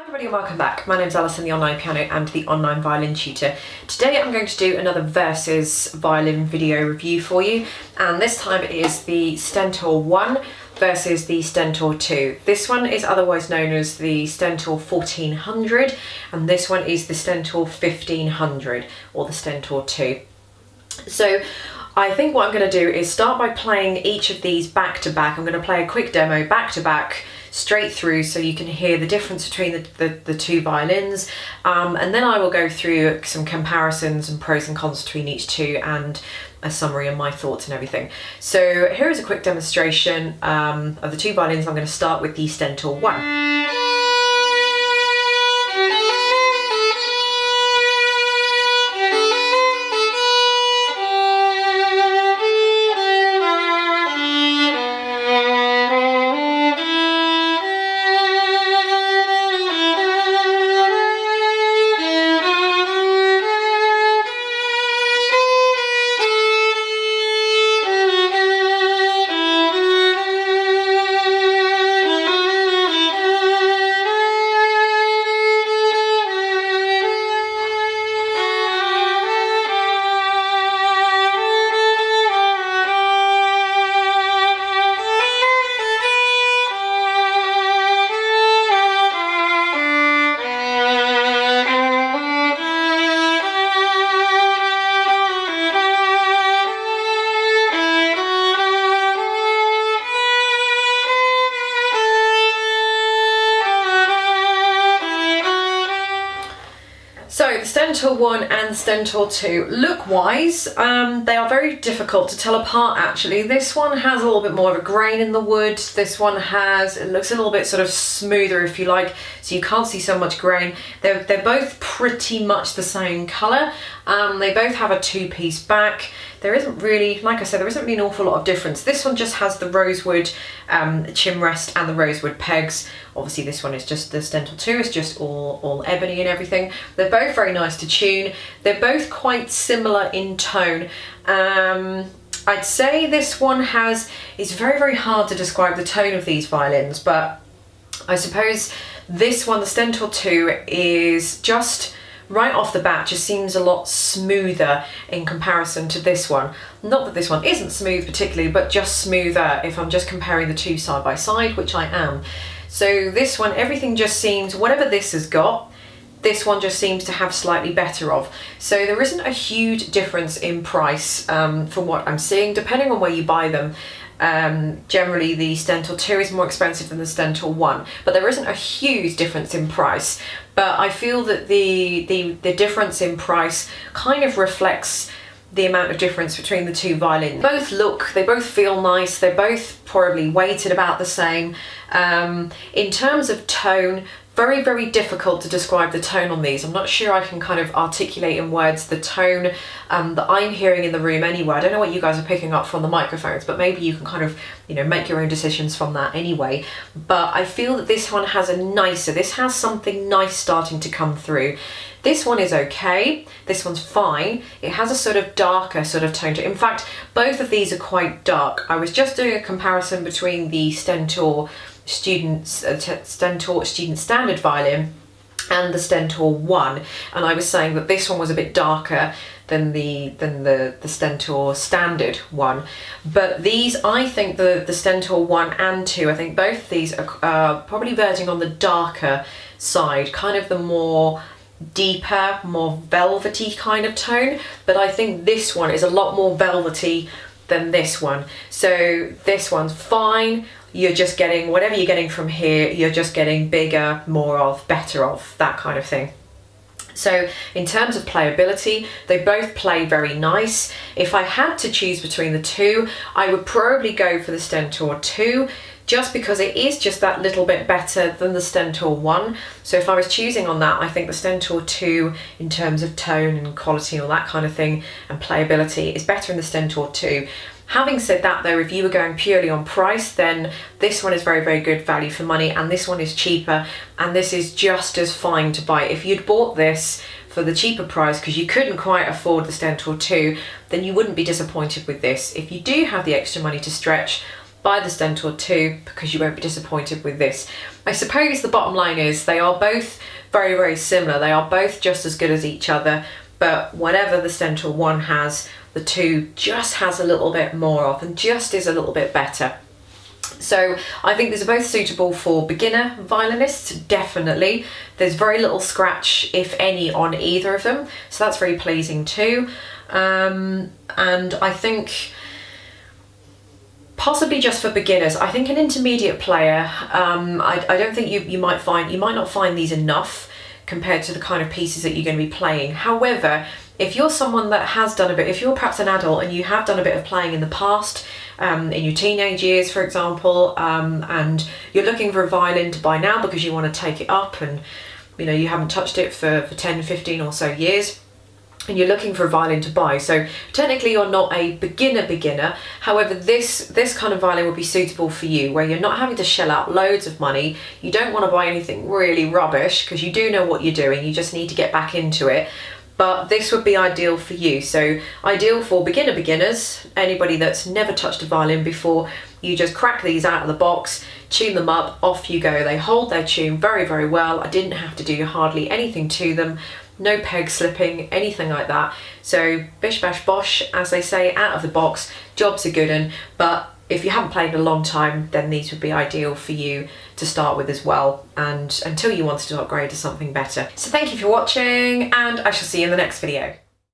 Everybody and welcome back. My name's Alison, the online piano and the online violin tutor. Today I'm going to do another versus violin video review for you, and this time it is the Stentor I versus the Stentor II. This one is otherwise known as the Stentor 1400 and this one is the Stentor 1500 or the Stentor II. So I think what I'm going to do is start by playing each of these back to back. I'm going to play a quick demo back to back straight through so you can hear the difference between the two violins, and then I will go through some comparisons and pros and cons between each two and a summary of my thoughts and everything. So here is a quick demonstration of the two violins. I'm going to start with the Stentor I. So the Stentor I and the Stentor II, look-wise, they are very difficult to tell apart actually. This one has a little bit more of a grain in the wood. This one it looks a little bit sort of smoother if you like, so you can't see so much grain. They're both pretty much the same colour. They both have a two-piece back. There isn't really, like I said, there isn't really an awful lot of difference. This one just has the rosewood chin rest and the rosewood pegs. Obviously this one is just, the Stentor II is just all ebony and everything. They're both very nice to tune. They're both quite similar in tone. I'd say this one it's very, very hard to describe the tone of these violins, but I suppose this one, the Stentor II, is just right off the bat just seems a lot smoother in comparison to this one. Not that this one isn't smooth particularly, but just smoother if I'm just comparing the two side by side, which I am. So this one, everything just seems, whatever this has got, this one just seems to have slightly better of. So there isn't a huge difference in price from what I'm seeing, depending on where you buy them. Generally the Stentor II is more expensive than the Stentor I, but there isn't a huge difference in price. But I feel that the difference in price kind of reflects the amount of difference between the two violins. They both feel nice, they're both probably weighted about the same. In terms of tone, very, very difficult to describe the tone on these. I'm not sure I can kind of articulate in words the tone that I'm hearing in the room anyway. I don't know what you guys are picking up from the microphones, but maybe you can kind of, make your own decisions from that anyway. But I feel that this one has this has something nice starting to come through. This one is okay, this one's fine. It has a sort of darker sort of tone to it. In fact, both of these are quite dark. I was just doing a comparison between the Stentor Student Standard Violin and the Stentor I, and I was saying that this one was a bit darker than the Stentor Standard one. But these, I think the Stentor I and II, I think both of these are probably verging on the darker side, kind of the more deeper, more velvety kind of tone, but I think this one is a lot more velvety than this one. So this one's fine. You're just getting whatever you're getting from here, you're just getting bigger, more of, better of, that kind of thing. So in terms of playability, they both play very nice. If I had to choose between the two, I would probably go for the Stentor II, just because it is just that little bit better than the Stentor I. So if I was choosing on that, I think the Stentor II, in terms of tone and quality and all that kind of thing, and playability, is better in the Stentor II. Having said that though, if you were going purely on price, then this one is very, very good value for money, and this one is cheaper, and this is just as fine to buy. If you'd bought this for the cheaper price because you couldn't quite afford the Stentor II, then you wouldn't be disappointed with this. If you do have the extra money to stretch, buy the Stentor II because you won't be disappointed with this. I suppose the bottom line is they are both very, very similar. They are both just as good as each other, but whatever the Stentor I has, the II just has a little bit more of and just is a little bit better. So I think these are both suitable for beginner violinists, definitely. There's very little scratch, if any, on either of them, so that's very pleasing too. And I think possibly just for beginners, I think an intermediate player, I don't think you might not find these enough compared to the kind of pieces that you're going to be playing. However, if you're someone that has done a bit, if you're perhaps an adult and you have done a bit of playing in the past, in your teenage years, for example, and you're looking for a violin to buy now because you want to take it up and you haven't touched it for 10, 15 or so years, and you're looking for a violin to buy. So technically you're not a beginner. However, this kind of violin would be suitable for you, where you're not having to shell out loads of money. You don't want to buy anything really rubbish because you do know what you're doing. You just need to get back into it. But this would be ideal for you. So ideal for beginners, anybody that's never touched a violin before. You just crack these out of the box, tune them up, off you go. They hold their tune very, very well. I didn't have to do hardly anything to them. No peg slipping, anything like that. So bish bash bosh, as they say, out of the box, job's a good one. But if you haven't played in a long time, then these would be ideal for you to start with as well, and until you wanted to upgrade to something better. So thank you for watching, and I shall see you in the next video.